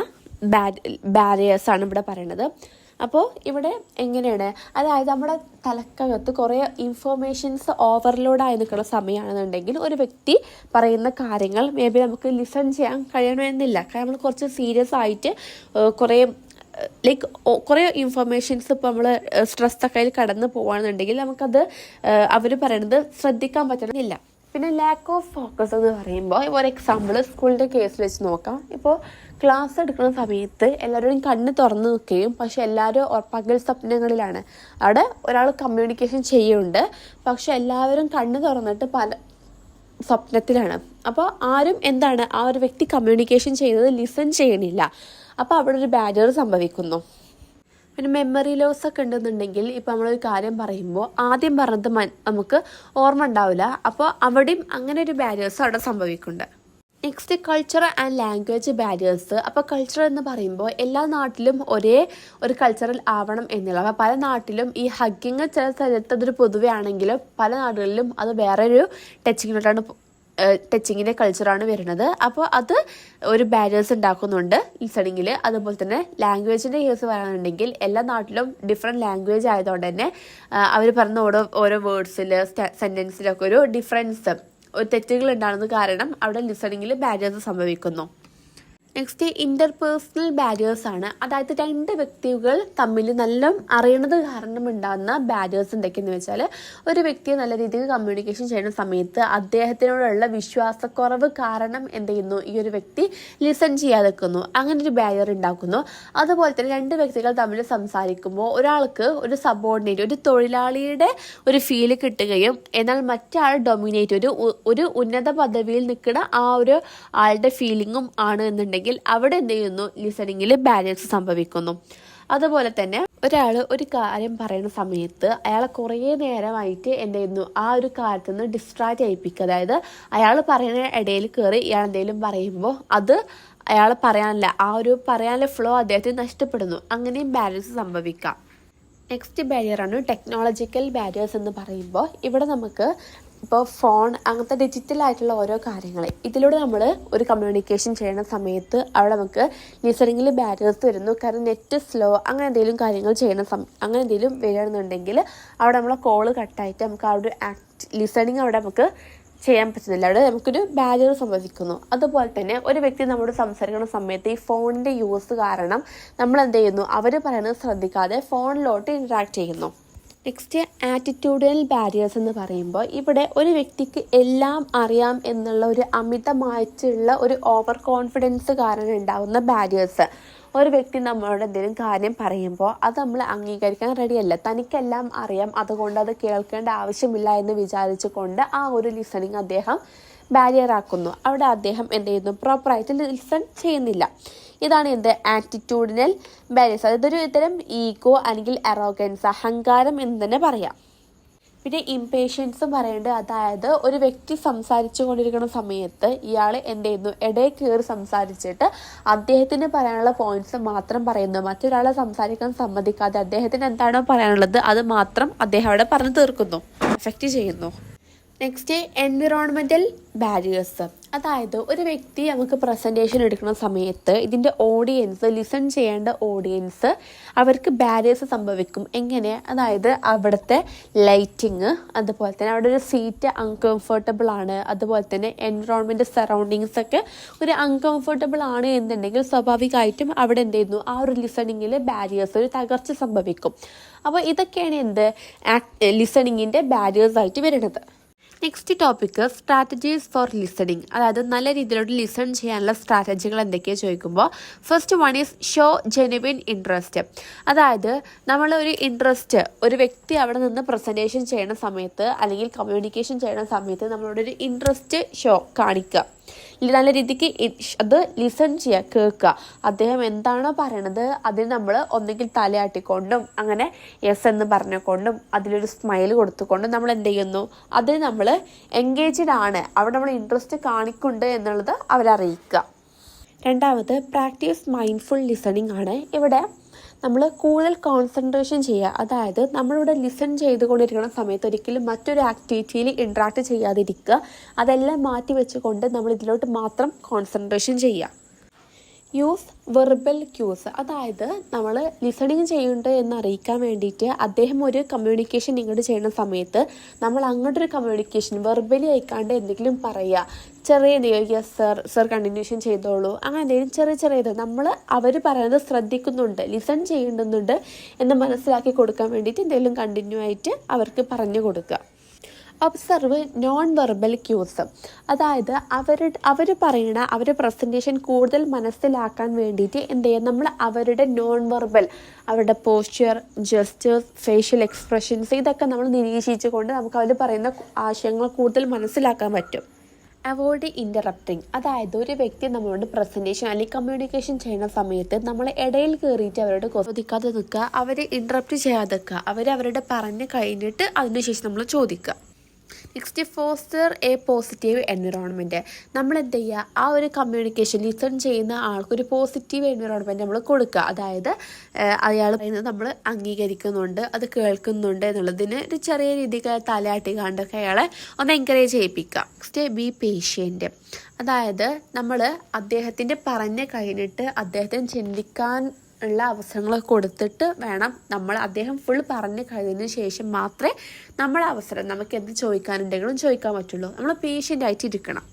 ബാരിയേഴ്സാണ് ഇവിടെ പറയുന്നത്. അപ്പോൾ ഇവിടെ എങ്ങനെയാണ്, അതായത് നമ്മുടെ തലക്കകത്ത് കുറേ ഇൻഫോർമേഷൻസ് ഓവർലോഡായി നിൽക്കുന്ന സമയമാണെന്നുണ്ടെങ്കിൽ ഒരു വ്യക്തി പറയുന്ന കാര്യങ്ങൾ മേ ബി നമുക്ക് ലിസൺ ചെയ്യാൻ കഴിയണമെന്നില്ല. കാരണം നമ്മൾ കുറച്ച് സീരിയസ് ആയിട്ട് കുറേ ഇൻഫർമേഷൻസ് ഇപ്പോൾ നമ്മൾ സ്ട്രെസ്സൊക്കെ കടന്ന് പോകുകയാണെന്നുണ്ടെങ്കിൽ നമുക്കത് അവർ പറയുന്നത് ശ്രദ്ധിക്കാൻ പറ്റണമെന്നില്ല. പിന്നെ ലാക്ക് ഓഫ് ഫോക്കസ് എന്ന് പറയുമ്പോൾ ഒരു എക്സാമ്പിൾ സ്കൂളിൻ്റെ കേസിൽ വെച്ച് നോക്കാം. ഇപ്പോൾ ക്ലാസ് എടുക്കുന്ന സമയത്ത് എല്ലാവരും കണ്ണ് തുറന്ന് നിൽക്കുകയും പക്ഷെ എല്ലാവരും പകൽ സ്വപ്നങ്ങളിലാണ്. അവിടെ ഒരാൾ കമ്മ്യൂണിക്കേഷൻ ചെയ്യുന്നുണ്ട്, പക്ഷെ എല്ലാവരും കണ്ണ് തുറന്നിട്ട് പല സ്വപ്നത്തിലാണ്. അപ്പോൾ ആരും ആ ഒരു വ്യക്തി കമ്മ്യൂണിക്കേഷൻ ചെയ്യുന്നത് ലിസൺ ചെയ്യണില്ല. അപ്പോൾ അവിടെ ഒരു ബാരിയർ സംഭവിക്കുന്നു. പിന്നെ മെമ്മറി ലോസ് ഒക്കെ ഉണ്ടെന്നുണ്ടെങ്കിൽ ഇപ്പോൾ നമ്മളൊരു കാര്യം പറയുമ്പോൾ ആദ്യം പറഞ്ഞത് നമുക്ക് ഓർമ്മ ഉണ്ടാവില്ല. അപ്പോൾ അവിടെയും അങ്ങനെ ഒരു ബാരിയേഴ്സ് അവിടെ സംഭവിക്കുന്നുണ്ട്. Next culture and language barriers. അപ്പോൾ കൾച്ചർ എന്ന് പറയുമ്പോൾ എല്ലാ നാട്ടിലും ഒരേ ഒരു കൾച്ചറൽ ആവണം എന്നുള്ള. അപ്പോൾ പല നാട്ടിലും ഈ ഹഗ്ഗിങ് ചില സ്ഥലത്ത് അതൊരു പൊതുവെ ആണെങ്കിലും പല നാടുകളിലും അത് വേറൊരു ടച്ചിങ്ങിൻ്റെ കൾച്ചറാണ് വരുന്നത്. അപ്പോൾ അത് ഒരു ബാരിയേഴ്സ് ഉണ്ടാക്കുന്നുണ്ട് ലിസണിങ്ങിൽ. അതുപോലെ തന്നെ ലാംഗ്വേജിൻ്റെ കേസ് പറയുകയാണെന്നുണ്ടെങ്കിൽ എല്ലാ നാട്ടിലും ഡിഫറെൻറ്റ് ലാംഗ്വേജ് ആയതുകൊണ്ട് തന്നെ അവർ പറഞ്ഞ ഓരോ വേർഡ്സിൽ സെൻറ്റൻസിലൊക്കെ ഒരു ഡിഫറൻസ്, ഒരു തെറ്റുകൾ ഉണ്ടാകുന്നത് കാരണം അവിടെ ലിസണിങ്ങിൽ ബാരിയേഴ്സ് സംഭവിക്കുന്നു. നെക്സ്റ്റ് ഇൻ്റർപേഴ്സണൽ ബാരിയേഴ്സ് ആണ്. അതായത് രണ്ട് വ്യക്തികൾ തമ്മിൽ നല്ല അറിയണത് കാരണം ഉണ്ടാകുന്ന ബാരിയേഴ്സ് എന്തൊക്കെയെന്ന് വെച്ചാൽ, ഒരു വ്യക്തിയെ നല്ല രീതിയിൽ കമ്മ്യൂണിക്കേഷൻ ചെയ്യുന്ന സമയത്ത് അദ്ദേഹത്തിനോടുള്ള വിശ്വാസക്കുറവ് കാരണം എന്ത് ചെയ്യുന്നു, ഈ ഒരു വ്യക്തി ലിസൺ ചെയ്യാതെ വെക്കുന്നു, അങ്ങനെ ഒരു ബാരിയർ ഉണ്ടാക്കുന്നു. അതുപോലെ തന്നെ രണ്ട് വ്യക്തികൾ തമ്മിൽ സംസാരിക്കുമ്പോൾ ഒരാൾക്ക് ഒരു സബോർഡിനേറ്റ്, ഒരു തൊഴിലാളിയുടെ ഒരു ഫീല് കിട്ടുകയും എന്നാൽ മറ്റാൾ ഡൊമിനേറ്റ്, ഒരു ഉന്നത പദവിയിൽ നിൽക്കുന്ന ആ ഒരു ആളുടെ ഫീലിങ്ങും ആണ് എന്നുണ്ടെങ്കിൽ അവിടെ എന്ത് ചെയ്യുന്നു, ലിസണിങ്ങിൽ ബാരിയേഴ്സ് സംഭവിക്കുന്നു. അതുപോലെ തന്നെ ഒരാൾ ഒരു കാര്യം പറയുന്ന സമയത്ത് അയാളെ കുറേ നേരമായിട്ട് എന്ത് ചെയ്യുന്നു, ആ ഒരു കാര്യത്തിൽ നിന്ന് ഡിസ്ട്രാക്റ്റ് ചെയ്യിപ്പിക്കുക. അതായത് അയാൾ പറയുന്ന ഇടയിൽ കയറി ഇയാൾ എന്തെങ്കിലും പറയുമ്പോൾ അത് അയാൾ പറയാനുള്ള ഫ്ലോ അദ്ദേഹത്തിന് നഷ്ടപ്പെടുന്നു. അങ്ങനെയും ബാരിയേഴ്സ് സംഭവിക്കാം. നെക്സ്റ്റ് ബാരിയറാണ് ടെക്നോളജിക്കൽ ബാരിയേഴ്സ് എന്ന് പറയുമ്പോൾ ഇവിടെ നമുക്ക് ഇപ്പോൾ ഫോൺ അങ്ങനത്തെ ഡിജിറ്റലായിട്ടുള്ള ഓരോ കാര്യങ്ങൾ ഇതിലൂടെ നമ്മൾ ഒരു കമ്മ്യൂണിക്കേഷൻ ചെയ്യുന്ന സമയത്ത് അവിടെ നമുക്ക് ലിസണിങ്ങിൽ ബാരിയേഴ്സ് വരുന്നു. കാരണം നെറ്റ് സ്ലോ അങ്ങനെ എന്തെങ്കിലും കാര്യങ്ങൾ അങ്ങനെ എന്തെങ്കിലും വരികയാണെന്നുണ്ടെങ്കിൽ അവിടെ നമ്മളെ കോള് കട്ടായിട്ട് നമുക്ക് ആ ഒരു ലിസണിങ് അവിടെ നമുക്ക് ചെയ്യാൻ പറ്റുന്നില്ല. അവിടെ നമുക്കൊരു ബാരിയർ സംഭവിക്കുന്നു. അതുപോലെ തന്നെ ഒരു വ്യക്തി നമ്മളോട് സംസാരിക്കുന്ന സമയത്ത് ഈ ഫോണിൻ്റെ യൂസ് കാരണം നമ്മൾ എന്ത് ചെയ്യുന്നു, അവർ പറയുന്നത് ശ്രദ്ധിക്കാതെ ഫോണിലോട്ട് ഇൻട്രാക്ട് ചെയ്യുന്നു. നെക്സ്റ്റ് ആറ്റിറ്റ്യൂഡൽ ബാരിയേഴ്സ് എന്ന് പറയുമ്പോൾ ഇവിടെ ഒരു വ്യക്തിക്ക് എല്ലാം അറിയാം എന്നുള്ള ഒരു അമിതമായിട്ടുള്ള ഒരു ഓവർ കോൺഫിഡൻസ് കാരണം ഉണ്ടാകുന്ന ബാരിയേഴ്സ്. ഒരു വ്യക്തി നമ്മളോട് എന്തെങ്കിലും കാര്യം പറയുമ്പോൾ അത് നമ്മൾ അംഗീകരിക്കാൻ റെഡിയല്ല. തനിക്കെല്ലാം അറിയാം, അതുകൊണ്ട് അത് കേൾക്കേണ്ട ആവശ്യമില്ല എന്ന് വിചാരിച്ചുകൊണ്ട് ആ ഒരു ലിസണിങ് അദ്ദേഹം ബാരിയറാക്കുന്നു. അവിടെ അദ്ദേഹം എന്ത് ചെയ്യുന്നു, പ്രോപ്പറായിട്ട് ലിസൺ ചെയ്യുന്നില്ല. ഇതാണ് ആറ്റിറ്റ്യൂഡിനൽ ബാരിയേഴ്സ്. അതൊരു ഇത്തരം ഈഗോ അല്ലെങ്കിൽ അറോഗൻസ്, അഹങ്കാരം എന്ന് തന്നെ പറയാം. പിന്നെ ഇംപേഷ്യൻസ് പറയേണ്ടത്, അതായത് ഒരു വ്യക്തി സംസാരിച്ചു കൊണ്ടിരിക്കുന്ന സമയത്ത് ഇയാൾ എന്ത് ചെയ്യുന്നു, ഇടയിൽ കയറി സംസാരിച്ചിട്ട് അദ്ദേഹത്തിന് പറയാനുള്ള പോയിന്റ്സ് മാത്രം പറയുന്നു, മറ്റൊരാളെ സംസാരിക്കാൻ സമ്മതിക്കാതെ അദ്ദേഹത്തിന് എന്താണോ പറയാനുള്ളത് അത് മാത്രം അദ്ദേഹം അവിടെ പറഞ്ഞു തീർക്കുന്നു, എഫക്റ്റ് ചെയ്യുന്നു. Next environmental barriers. അതായത് ഒരു വ്യക്തി നമുക്ക് പ്രസൻറ്റേഷൻ എടുക്കുന്ന സമയത്ത് ഇതിൻ്റെ ഓഡിയൻസ്, ലിസൺ ചെയ്യേണ്ട ഓഡിയൻസ്, അവർക്ക് ബാരിയേഴ്സ് സംഭവിക്കും. എങ്ങനെ? അതായത് അവിടുത്തെ ലൈറ്റിങ്, അതുപോലെ തന്നെ അവിടെ ഒരു സീറ്റ് അൺകംഫർട്ടബിൾ ആണ്, അതുപോലെ തന്നെ എൻവിറോൺമെൻറ്റ് സറൗണ്ടിങ്സ് ഒക്കെ ഒരു അൺകംഫർട്ടബിൾ ആണ് എന്നുണ്ടെങ്കിൽ സ്വാഭാവികമായിട്ടും അവിടെ എന്ത് ചെയ്യുന്നു, ആ ഒരു ലിസണിങ്ങിൽ ബാരിയേഴ്സ്, ഒരു തകർച്ച സംഭവിക്കും. അപ്പോൾ ഇതൊക്കെയാണ് ലിസണിങ്ങിൻ്റെ ബാരിയേഴ്സ് ആയിട്ട് വരുന്നത്. Next topic strategies for listening. അതായത് നല്ല രീതിയിലോട്ട് ലിസൺ ചെയ്യാനുള്ള സ്ട്രാറ്റജികൾ എന്തൊക്കെയാണ് ചോദിക്കുമ്പോൾ, first one is show genuine interest. അതായത് നമ്മളൊരു ഇൻട്രസ്റ്റ്, ഒരു വ്യക്തി അവിടെ നിന്ന് പ്രസൻറ്റേഷൻ ചെയ്യുന്ന സമയത്ത് അല്ലെങ്കിൽ കമ്മ്യൂണിക്കേഷൻ ചെയ്യുന്ന സമയത്ത് നമ്മളോടൊരു ഇൻട്രസ്റ്റ് കാണിക്കുക. നല്ല രീതിക്ക് അത് ലിസൺ ചെയ്യുക, കേൾക്കുക. അദ്ദേഹം എന്താണോ പറയണത് അതിന് നമ്മൾ ഒന്നെങ്കിൽ തലയാട്ടിക്കൊണ്ടും അങ്ങനെ യെസ് എന്ന് പറഞ്ഞുകൊണ്ടും അതിലൊരു സ്മൈൽ കൊടുത്തുകൊണ്ടും നമ്മൾ എന്ത് ചെയ്യുന്നു, അതിൽ നമ്മൾ എൻഗേജ്ഡ് ആണ്, അവിടെ നമ്മൾ ഇൻട്രസ്റ്റ് കാണിക്കുന്നുണ്ട് എന്നുള്ളത് അവരറിയിക്കുക. രണ്ടാമത് പ്രാക്ടീസ് മൈൻഡ്ഫുൾ ലിസണിങ് ആണ്. ഇവിടെ നമ്മൾ കൂടുതൽ കോൺസെൻട്രേഷൻ ചെയ്യുക. അതായത് നമ്മളിവിടെ ലിസൺ ചെയ്തുകൊണ്ടിരിക്കുന്ന സമയത്ത് ഒരിക്കലും മറ്റൊരു ആക്ടിവിറ്റിയിൽ ഇൻട്രാക്ട് ചെയ്യാതിരിക്കുക. അതെല്ലാം മാറ്റി വെച്ചുകൊണ്ട് നമ്മൾ ഇതിലോട്ട് മാത്രം കോൺസെൻട്രേഷൻ ചെയ്യുക. യൂസ് വെർബൽ ക്യൂസ്, അതായത് നമ്മൾ ലിസണിങ് ചെയ്യുന്നുണ്ട് എന്ന് അറിയിക്കാൻ വേണ്ടിയിട്ട് അദ്ദേഹം ഒരു കമ്മ്യൂണിക്കേഷൻ ഇങ്ങോട്ട് ചെയ്യുന്ന സമയത്ത് നമ്മൾ അങ്ങോട്ടൊരു കമ്മ്യൂണിക്കേഷൻ വെർബലി അയക്കാണ്ട് എന്തെങ്കിലും പറയുക. ചെറിയ എന്തെങ്കിലും യെസ് സർ കണ്ടിന്യൂഷൻ ചെയ്തോളൂ, അങ്ങനെ എന്തെങ്കിലും ചെറിയത് നമ്മൾ അവർ പറയുന്നത് ശ്രദ്ധിക്കുന്നുണ്ട്, ലിസൺ ചെയ്യുന്നുണ്ട് എന്ന് മനസ്സിലാക്കി കൊടുക്കാൻ വേണ്ടിയിട്ട് എന്തെങ്കിലും കണ്ടിന്യൂ ആയിട്ട് അവർക്ക് പറഞ്ഞു കൊടുക്കുക. ഒബ്സർവ് നോൺ വെർബൽ ക്യൂസ്, അതായത് അവർ പറയുന്ന അവരുടെ പ്രസൻറ്റേഷൻ കൂടുതൽ മനസ്സിലാക്കാൻ വേണ്ടിയിട്ട് എന്ത് ചെയ്യുക, നമ്മൾ അവരുടെ നോൺ വെർബൽ, അവരുടെ പോസ്ചർ, ജസ്റ്റേഴ്സ്, ഫേഷ്യൽ എക്സ്പ്രഷൻസ് ഇതൊക്കെ നമ്മൾ നിരീക്ഷിച്ചുകൊണ്ട് നമുക്ക് അവർ പറയുന്ന ആശയങ്ങൾ കൂടുതൽ മനസ്സിലാക്കാൻ പറ്റും. അവോയ്ഡ് ഇൻ്ററപ്റ്റിങ്, അതായത് ഒരു വ്യക്തി നമ്മളോട് പ്രസൻറ്റേഷൻ അല്ലെങ്കിൽ കമ്മ്യൂണിക്കേഷൻ ചെയ്യുന്ന സമയത്ത് നമ്മൾ ഇടയിൽ കയറിയിട്ട് അവരോട് ചോദിക്കാതെ നിൽക്കുക, അവരെ ഇൻ്ററപ്റ്റ് ചെയ്യാതെ നിൽക്കുക, അവരുടെ പറഞ്ഞ് കഴിഞ്ഞിട്ട് അതിനുശേഷം നമ്മൾ ചോദിക്കുക. Next, foster A positive environment. നമ്മൾ എന്ത് ചെയ്യുക, ആ ഒരു കമ്മ്യൂണിക്കേഷൻ ലിസൺ ചെയ്യുന്ന ആൾക്കൊരു പോസിറ്റീവ് എൻവിറോൺമെൻറ്റ് നമ്മൾ കൊടുക്കുക. അതായത് അയാൾ പറയുന്നത് നമ്മൾ അംഗീകരിക്കുന്നുണ്ട്, അത് കേൾക്കുന്നുണ്ട് എന്നുള്ളതിന് ഒരു ചെറിയ രീതിക്ക് തലയാട്ടി കണ്ടൊക്കെ അയാളെ ഒന്ന് എൻകറേജ് ചെയ്യിപ്പിക്കുക. നെക്സ്റ്റ്, ബി പേഷ്യൻ്റ്, അതായത് നമ്മൾ അദ്ദേഹത്തിൻ്റെ പറഞ്ഞ് കഴിഞ്ഞിട്ട് അദ്ദേഹത്തിന് ചിന്തിക്കാൻ ഉള്ള അവസരങ്ങൾ കൊടുത്തിട്ട് വേണം നമ്മൾ അദ്ദേഹം ഫുൾ പറഞ്ഞു കഴിഞ്ഞതിന് ശേഷം മാത്രമേ നമ്മളെ അവസരം നമുക്ക് എന്ത് ചോദിക്കാനുണ്ടെങ്കിലും ചോദിക്കാൻ പറ്റുള്ളൂ. നമ്മൾ പേഷ്യൻ്റ് ആയിട്ട് ഇരിക്കണം.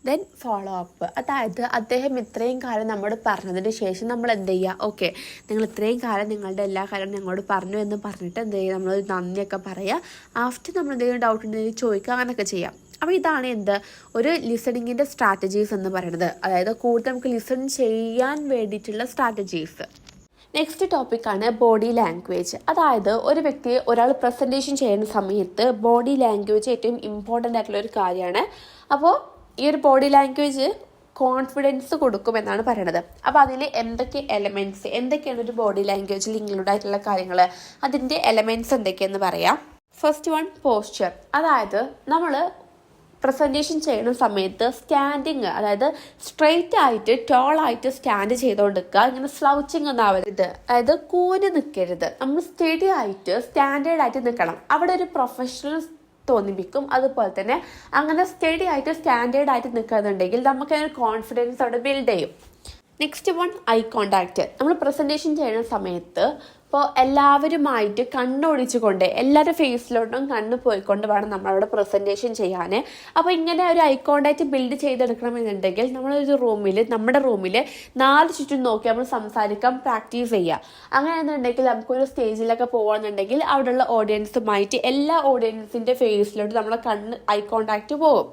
ദെൻ ഫോളോ അപ്പ്, അതായത് അദ്ദേഹം ഇത്രയും കാലം നമ്മോട് പറഞ്ഞതിന് ശേഷം നമ്മൾ എന്ത് ചെയ്യുക, ഓക്കെ നിങ്ങൾ ഇത്രയും കാലം നിങ്ങളുടെ എല്ലാ കാര്യവും ഞങ്ങളോട് പറഞ്ഞു എന്ന് പറഞ്ഞിട്ട് എന്ത് ചെയ്യുക, നമ്മൾ നന്ദിയൊക്കെ പറയുക. ആഫ്റ്റർ നമ്മൾ എന്തെങ്കിലും ഡൗട്ട് ഉണ്ടെങ്കിൽ ചോദിക്കുക, അങ്ങനെയൊക്കെ ചെയ്യാം. അപ്പോൾ ഇതാണ് ഒരു ലിസണിങ്ങിൻ്റെ സ്ട്രാറ്റജീസ് എന്ന് പറയുന്നത്, അതായത് കൂടുതൽ നമുക്ക് ലിസൺ ചെയ്യാൻ വേണ്ടിയിട്ടുള്ള സ്ട്രാറ്റജീസ്. നെക്സ്റ്റ് ടോപ്പിക്കാണ് ബോഡി ലാംഗ്വേജ്. അതായത് ഒരാൾ പ്രസൻറ്റേഷൻ ചെയ്യുന്ന സമയത്ത് ബോഡി ലാംഗ്വേജ് ഏറ്റവും ഇമ്പോർട്ടൻ്റ് ആയിട്ടുള്ള ഒരു കാര്യമാണ്. അപ്പോൾ ഈ ഒരു ബോഡി ലാംഗ്വേജ് കോൺഫിഡൻസ് കൊടുക്കുമെന്നാണ് പറയണത്. അപ്പോൾ അതിൽ എന്തൊക്കെയാണ് ഒരു ബോഡി ലാംഗ്വേജിൽ ഇൻക്ലൂഡ് ആയിട്ടുള്ള കാര്യങ്ങൾ, അതിൻ്റെ എലമെൻറ്റ്സ് എന്തൊക്കെയെന്ന് പറയാം. First one, posture. അതായത് നമ്മൾ പ്രസൻറ്റേഷൻ ചെയ്യുന്ന സമയത്ത് സ്റ്റാൻഡിങ്, അതായത് സ്ട്രെയിറ്റ് ആയിട്ട് ടോളായിട്ട് സ്റ്റാൻഡ് ചെയ്തുകൊണ്ടിരിക്കുക. ഇങ്ങനെ സ്ലൗച്ചിങ് ഒന്നും ആവരുത്, അതായത് കൂന് നിൽക്കരുത്. നമ്മൾ സ്റ്റഡി ആയിട്ട് സ്റ്റാൻഡേർഡ് ആയിട്ട് നിൽക്കണം. അവിടെ ഒരു പ്രൊഫഷണൽ തോന്നിപ്പിക്കും. അതുപോലെ തന്നെ അങ്ങനെ സ്റ്റഡി ആയിട്ട് സ്റ്റാൻഡേർഡ് ആയിട്ട് നിൽക്കുന്നുണ്ടെങ്കിൽ നമുക്ക് അതിന് കോൺഫിഡൻസ് അവിടെ ബിൽഡ് ചെയ്യും. Next one, I contact. നമ്മൾ പ്രസൻറ്റേഷൻ ചെയ്യുന്ന സമയത്ത് ഇപ്പോൾ എല്ലാവരുമായിട്ട് കണ്ണൊടിച്ചുകൊണ്ട് എല്ലാവരുടെ ഫേസിലോട്ടും കണ്ണ് പോയിക്കൊണ്ട് വേണം നമ്മളവിടെ പ്രസൻറ്റേഷൻ ചെയ്യാൻ. അപ്പോൾ ഇങ്ങനെ ഒരു ഐ കോണ്ടാക്റ്റ് ബിൽഡ് ചെയ്തെടുക്കണമെന്നുണ്ടെങ്കിൽ നമ്മുടെ റൂമിൽ 4 ചുറ്റും നോക്കി നമ്മൾ സംസാരിക്കാൻ പ്രാക്ടീസ് ചെയ്യുക. അങ്ങനെയാണെന്നുണ്ടെങ്കിൽ നമുക്കൊരു സ്റ്റേജിലൊക്കെ പോകുകയാണെന്നുണ്ടെങ്കിൽ അവിടെയുള്ള ഓഡിയൻസുമായിട്ട് എല്ലാ ഓഡിയൻസിൻ്റെ ഫേസിലോട്ട് നമ്മളെ ഐ കോണ്ടാക്റ്റ് പോകും.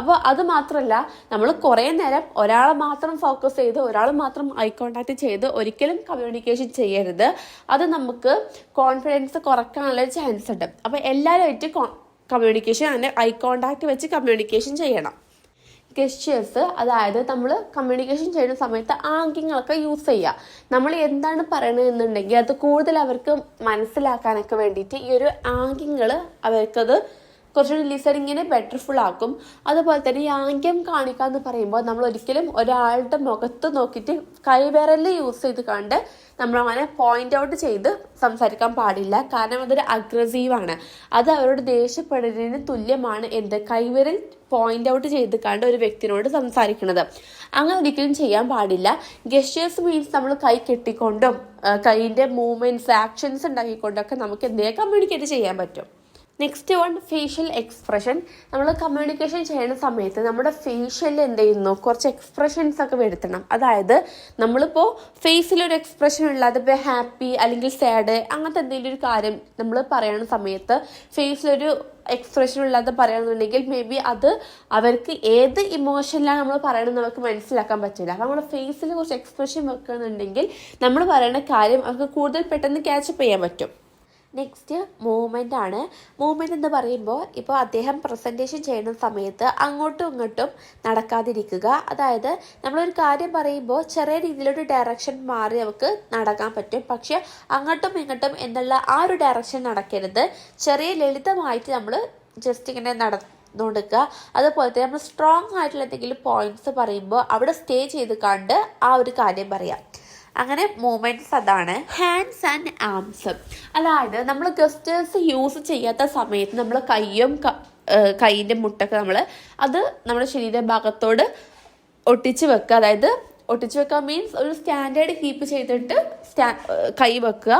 അപ്പോൾ അത് മാത്രമല്ല, നമ്മൾ കുറേ നേരം ഒരാളെ മാത്രം ഫോക്കസ് ചെയ്ത് ഒരാൾ മാത്രം ഐ കോണ്ടാക്ട് ചെയ്ത് ഒരിക്കലും കമ്മ്യൂണിക്കേഷൻ ചെയ്യരുത്. അത് നമുക്ക് കോൺഫിഡൻസ് കുറയ്ക്കാനുള്ള ചാൻസ് ഉണ്ട്. അപ്പോൾ എല്ലാവരുമായിട്ട് കമ്മ്യൂണിക്കേഷൻ അങ്ങനെ ഐ കോണ്ടാക്ട് വെച്ച് കമ്മ്യൂണിക്കേഷൻ ചെയ്യണം. ഗെസ്റ്റേഴ്സ്, അതായത് നമ്മൾ കമ്മ്യൂണിക്കേഷൻ ചെയ്യുന്ന സമയത്ത് ആംഗ്യങ്ങളൊക്കെ യൂസ് ചെയ്യുക. നമ്മൾ എന്താണ് പറയണതെന്നുണ്ടെങ്കിൽ അത് കൂടുതൽ അവർക്ക് മനസ്സിലാക്കാനൊക്കെ വേണ്ടിയിട്ട് ഈ ഒരു ആംഗ്യങ്ങൾ അവർക്കത് കുറച്ചുകൂടി ലിസണിങ്ങിനെ ബെറ്റർഫുൾ ആക്കും. അതുപോലെ തന്നെ ഈ ആംഗ്യം കാണിക്കുക എന്ന് പറയുമ്പോൾ നമ്മൾ ഒരിക്കലും ഒരാളുടെ മുഖത്ത് നോക്കിയിട്ട് കൈവിരൽ യൂസ് ചെയ്ത് കണ്ട് നമ്മളങ്ങനെ പോയിന്റ് ഔട്ട് ചെയ്ത് സംസാരിക്കാൻ പാടില്ല. കാരണം അതൊരു അഗ്രസീവാണ്. അത് അവരോട് ദേഷ്യപ്പെടുന്നതിന് തുല്യമാണ് കൈവിരൽ പോയിന്റ് ഔട്ട് ചെയ്ത് കണ്ട് ഒരു വ്യക്തിനോട് സംസാരിക്കുന്നത്. അങ്ങനെ ഒരിക്കലും ചെയ്യാൻ പാടില്ല. ഗെസ്റ്റേഴ്സ് മീൻസ് നമ്മൾ കൈ കെട്ടിക്കൊണ്ടും കൈയിൻ്റെ മൂവ്മെൻറ്റ്സ് ആക്ഷൻസ് ഉണ്ടാക്കിക്കൊണ്ടൊക്കെ നമുക്ക് എന്തെങ്കിലും കമ്മ്യൂണിക്കേറ്റ് ചെയ്യാൻ പറ്റും. Next one, facial expression. നമ്മൾ കമ്മ്യൂണിക്കേഷൻ ചെയ്യുന്ന സമയത്ത് നമ്മുടെ ഫേഷ്യലിൽ എന്ത് ചെയ്യുന്നു, കുറച്ച് എക്സ്പ്രഷൻസ് ഒക്കെ വരുത്തണം. അതായത് നമ്മളിപ്പോൾ ഫേസിലൊരു എക്സ്പ്രഷൻ ഇല്ലാതെ ഇപ്പോൾ ഹാപ്പി അല്ലെങ്കിൽ സാഡ് അങ്ങനത്തെ എന്തെങ്കിലും ഒരു കാര്യം നമ്മൾ പറയുന്ന സമയത്ത് ഫേസിലൊരു എക്സ്പ്രഷൻ ഇല്ലാതെ പറയുകയാണെന്നുണ്ടെങ്കിൽ മേ ബി അത് അവർക്ക് ഏത് ഇമോഷനിലാണ് നമ്മൾ പറയണമെന്ന് അവർക്ക് മനസ്സിലാക്കാൻ പറ്റില്ല. അപ്പോൾ നമ്മുടെ ഫേസിൽ കുറച്ച് എക്സ്പ്രഷൻ വെക്കുകയാണെന്നുണ്ടെങ്കിൽ നമ്മൾ പറയുന്ന കാര്യം അവർക്ക് കൂടുതൽ പെട്ടെന്ന് ക്യാച്ചപ്പ് ചെയ്യാൻ പറ്റും. നെക്സ്റ്റ് മൂവ്മെൻ്റ് ആണ്. മൂവ്മെൻ്റ് എന്ന് പറയുമ്പോൾ ഇപ്പോൾ അദ്ദേഹം പ്രസൻറ്റേഷൻ ചെയ്യുന്ന സമയത്ത് അങ്ങോട്ടും ഇങ്ങോട്ടും നടക്കാതിരിക്കുക. അതായത് നമ്മളൊരു കാര്യം പറയുമ്പോൾ ചെറിയ രീതിയിലൊരു ഡയറക്ഷൻ മാറി നമുക്ക് നടക്കാൻ പറ്റും, പക്ഷെ അങ്ങോട്ടും ഇങ്ങോട്ടും എന്നുള്ള ആ ഒരു ഡയറക്ഷൻ നടക്കരുത്. ചെറിയ ലളിതമായിട്ട് നമ്മൾ ജസ്റ്റ് ഇങ്ങനെ നടന്നുകൊടുക്കുക. അതുപോലെ തന്നെ നമ്മൾ സ്ട്രോങ് ആയിട്ടുള്ള എന്തെങ്കിലും പോയിന്റ്സ് പറയുമ്പോൾ അവിടെ സ്റ്റേ ചെയ്ത് കണ്ട് ആ ഒരു കാര്യം പറയാം. അങ്ങനെ മൂവ്മെൻറ്റ്സ് അതാണ്. ഹാൻഡ്സ് ആൻഡ് ആംസ്, അതായത് നമ്മൾ ഗസ്റ്റേഴ്സ് യൂസ് ചെയ്യാത്ത സമയത്ത് നമ്മൾ കൈയിൻ്റെ മുട്ടൊക്കെ അത് നമ്മുടെ ശരീരഭാഗത്തോട് ഒട്ടിച്ച് വെക്കുക. അതായത് ഒട്ടിച്ച് വെക്കുക മീൻസ് ഒരു സ്റ്റാൻഡേർഡ് കീപ്പ് ചെയ്തിട്ട് കൈ വെക്കുക.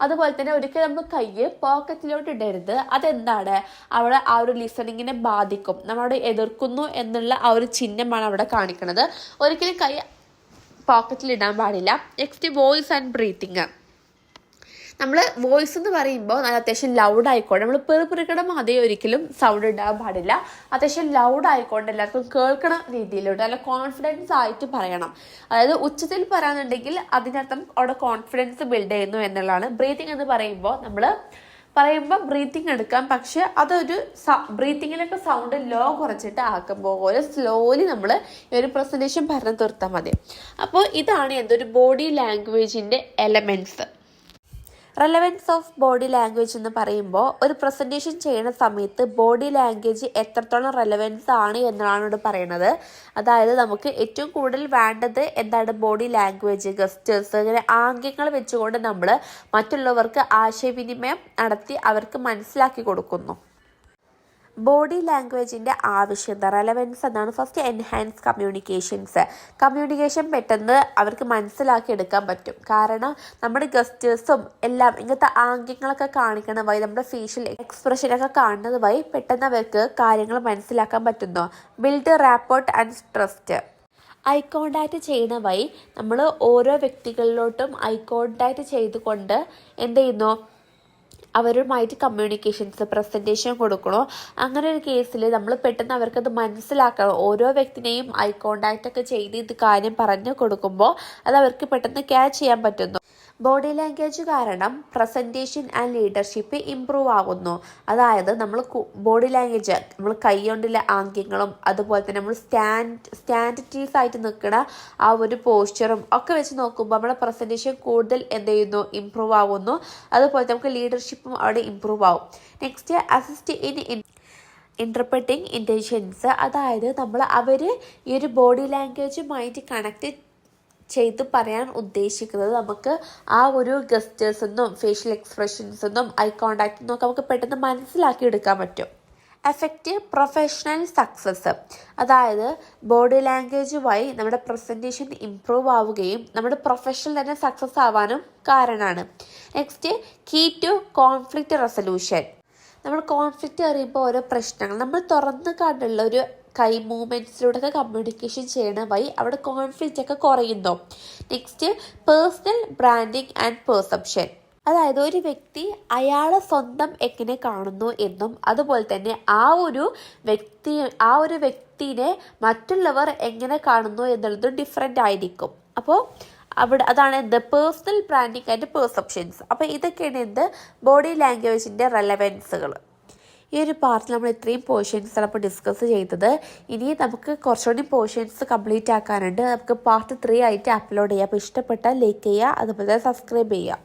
അതുപോലെ തന്നെ ഒരിക്കലും നമ്മൾ കൈ പോക്കറ്റിലോട്ട് ഇടരുത്. അതെന്താണ്, അവിടെ ആ ഒരു ലിസണിങ്ങിനെ ബാധിക്കും, നമ്മളവിടെ എതിർക്കുന്നു എന്നുള്ള ആ ഒരു ചിഹ്നമാണ് അവിടെ കാണിക്കുന്നത്. ഒരിക്കലും കൈ പോക്കറ്റിൽ ഇടാൻ പാടില്ല. Next voice and breathing. നമ്മൾ വോയിസ് എന്ന് പറയുമ്പോൾ നല്ല അത്യാവശ്യം ലൗഡ് ആയിക്കോട്ടെ, നമ്മൾ പെറുപിറുക്കണം അതേ ഒരിക്കലും സൗണ്ട് ഇടാൻ പാടില്ല. അത്യാവശ്യം ലൗഡ് ആയിക്കോട്ടെ, എല്ലാവർക്കും കേൾക്കണ രീതിയിലോട്ട് നല്ല കോൺഫിഡൻസ് ആയിട്ട് പറയണം. അതായത് ഉച്ചത്തിൽ പറയാന്നുണ്ടെങ്കിൽ അതിനർത്ഥം അവിടെ കോൺഫിഡൻസ് ബിൽഡ് ചെയ്യുന്നു എന്നുള്ളതാണ്. ബ്രീത്തിങ് എന്ന് പറയുമ്പോൾ ബ്രീത്തിങ് എടുക്കാം, പക്ഷെ അതൊരു ബ്രീത്തിങ്ങിലൊക്കെ സൗണ്ട് ലോ കുറച്ചിട്ട് ആക്കുമ്പോൾ സ്ലോലി നമ്മൾ ഈ ഒരു പ്രസൻറ്റേഷൻ പറഞ്ഞു തീർത്താൽ മതി. അപ്പോൾ ഇതാണ് എന്തൊരു ബോഡി ലാംഗ്വേജിൻ്റെ elements. Relevance of body language എന്ന് പറയുമ്പോൾ ഒരു പ്രസൻറ്റേഷൻ ചെയ്യുന്ന സമയത്ത് ബോഡി ലാംഗ്വേജ് എത്രത്തോളം റെലവൻസ് ആണ് എന്നാണ് ഇവിടെ പറയുന്നത്. അതായത് നമുക്ക് ഏറ്റവും കൂടുതൽ വേണ്ടത് എന്താണ്, ബോഡി ലാംഗ്വേജ്, ഗസ്റ്റേഴ്സ്, അങ്ങനെ ആംഗ്യങ്ങൾ വെച്ചുകൊണ്ട് നമ്മൾ മറ്റുള്ളവർക്ക് ആശയവിനിമയം നടത്തി അവർക്ക് മനസ്സിലാക്കി കൊടുക്കുന്നു. ബോഡി ലാംഗ്വേജിൻ്റെ ആവശ്യകത, റെലവൻസ് എന്നാണ്. ഫസ്റ്റ് എൻഹാൻസ് കമ്മ്യൂണിക്കേഷൻ പെട്ടെന്ന് അവർക്ക് മനസ്സിലാക്കി എടുക്കാൻ പറ്റും. കാരണം നമ്മുടെ ഗസ്റ്റേഴ്സും എല്ലാം ഇങ്ങനത്തെ ആംഗ്യങ്ങളൊക്കെ കാണിക്കണ വഴി, നമ്മുടെ ഫേഷ്യൽ എക്സ്പ്രഷനൊക്കെ കാണുന്നത് വഴി പെട്ടെന്ന് അവർക്ക് കാര്യങ്ങൾ മനസ്സിലാക്കാൻ പറ്റുന്നു. Build rapport and trust. Eye contact ചെയ്യുന്ന വഴി നമ്മൾ ഓരോ വ്യക്തികളിലോട്ടും ഐ കോണ്ടാക്ട് ചെയ്തുകൊണ്ട് എന്ത് ചെയ്യുന്നു, അവരുമായിട്ട് കമ്മ്യൂണിക്കേഷൻസ് പ്രസൻറ്റേഷൻ കൊടുക്കണോ. അങ്ങനെ ഒരു കേസിൽ നമ്മൾ പെട്ടെന്ന് അവർക്കത് മനസ്സിലാക്കണം. ഓരോ വ്യക്തിനെയും ഐ കോണ്ടാക്റ്റ് ഒക്കെ ചെയ്ത് ഇത് കാര്യം പറഞ്ഞു കൊടുക്കുമ്പോൾ അത് അവർക്ക് പെട്ടെന്ന് ക്യാച്ച് ചെയ്യാൻ പറ്റുന്നു. ബോഡി ലാംഗ്വേജ് കാരണം പ്രസൻറ്റേഷൻ ആൻഡ് ലീഡർഷിപ്പ് ഇമ്പ്രൂവ് ആകുന്നു. അതായത് നമ്മൾ ബോഡി ലാംഗ്വേജ്, നമ്മൾ കൈ കൊണ്ടുള്ള ആംഗ്യങ്ങളും അതുപോലെ തന്നെ നമ്മൾ സ്റ്റാൻഡിറ്റീസ് ആയിട്ട് നിൽക്കുന്ന ആ ഒരു പോസ്ചറും ഒക്കെ വെച്ച് നോക്കുമ്പോൾ നമ്മുടെ പ്രസൻറ്റേഷൻ കൂടുതൽ എന്ത് ചെയ്യുന്നു, ഇമ്പ്രൂവ് ആകുന്നു. അതുപോലെ നമുക്ക് ലീഡർഷിപ്പും അവിടെ ഇമ്പ്രൂവ് ആവും. Next assist in interpreting intentions. അതായത് അവർ ഈ ഒരു ബോഡി ലാംഗ്വേജുമായിട്ട് കണക്ട് ചെയ്ത് പറയാൻ ഉദ്ദേശിക്കുന്നത് നമുക്ക് ആ ഒരു ഗസ്റ്റേഴ്സെന്നും ഫേഷ്യൽ എക്സ്പ്രഷൻസെന്നും ഐ കോണ്ടാക്റ്റെന്നും ഒക്കെ നമുക്ക് പെട്ടെന്ന് മനസ്സിലാക്കി എടുക്കാൻ പറ്റും. Effective professional success. അതായത് ബോഡി ലാംഗ്വേജ് വഴി നമ്മുടെ പ്രസൻറ്റേഷൻ ഇമ്പ്രൂവ് ആവുകയും നമ്മുടെ പ്രൊഫഷനിൽ തന്നെ സക്സസ് ആവാനും കാരണമാണ്. Next key to conflict resolution. നമ്മൾ കോൺഫ്ലിക്റ്റ് അറിയുമ്പോൾ ഓരോ പ്രശ്നങ്ങൾ നമ്മൾ തുറന്ന് കണ്ടുള്ള ഒരു കൈ മൂവ്മെൻറ്റ്സിലൂടെയൊക്കെ കമ്മ്യൂണിക്കേഷൻ ചെയ്യണ വഴി അവിടെ കോൺഫ്ലിക്റ്റ് ഒക്കെ കുറയുന്നു. Next personal branding and perception. അതായത് ഒരു വ്യക്തി അയാളെ സ്വന്തം എങ്ങനെ കാണുന്നു എന്നും അതുപോലെ തന്നെ ആ ഒരു വ്യക്തിനെ മറ്റുള്ളവർ എങ്ങനെ കാണുന്നു എന്നുള്ളത് ഡിഫറെൻ്റ് ആയിരിക്കും. അപ്പോൾ അതാണ് എന്ത്, പേഴ്സണൽ ബ്രാൻഡിങ് ആൻഡ് പെർസെപ്ഷൻസ്. അപ്പോൾ ഇതൊക്കെയാണ് ബോഡി ലാംഗ്വേജിൻ്റെ റെലവൻസുകൾ. ഈ ഒരു പാർട്ടിൽ നമ്മൾ ഇത്രയും പോർഷൻസാണ് അപ്പോൾ ഡിസ്കസ് ചെയ്തത്. ഇനി നമുക്ക് കുറച്ചുകൂടി പോർഷൻസ് കംപ്ലീറ്റ് ആക്കാനുണ്ട്. നമുക്ക് പാർട്ട് 3 ആയിട്ട് അപ്ലോഡ് ചെയ്യാം. അപ്പോൾ ഇഷ്ടപ്പെട്ടാൽ ലൈക്ക് ചെയ്യുക, അതുപോലെ സബ്സ്ക്രൈബ് ചെയ്യുക.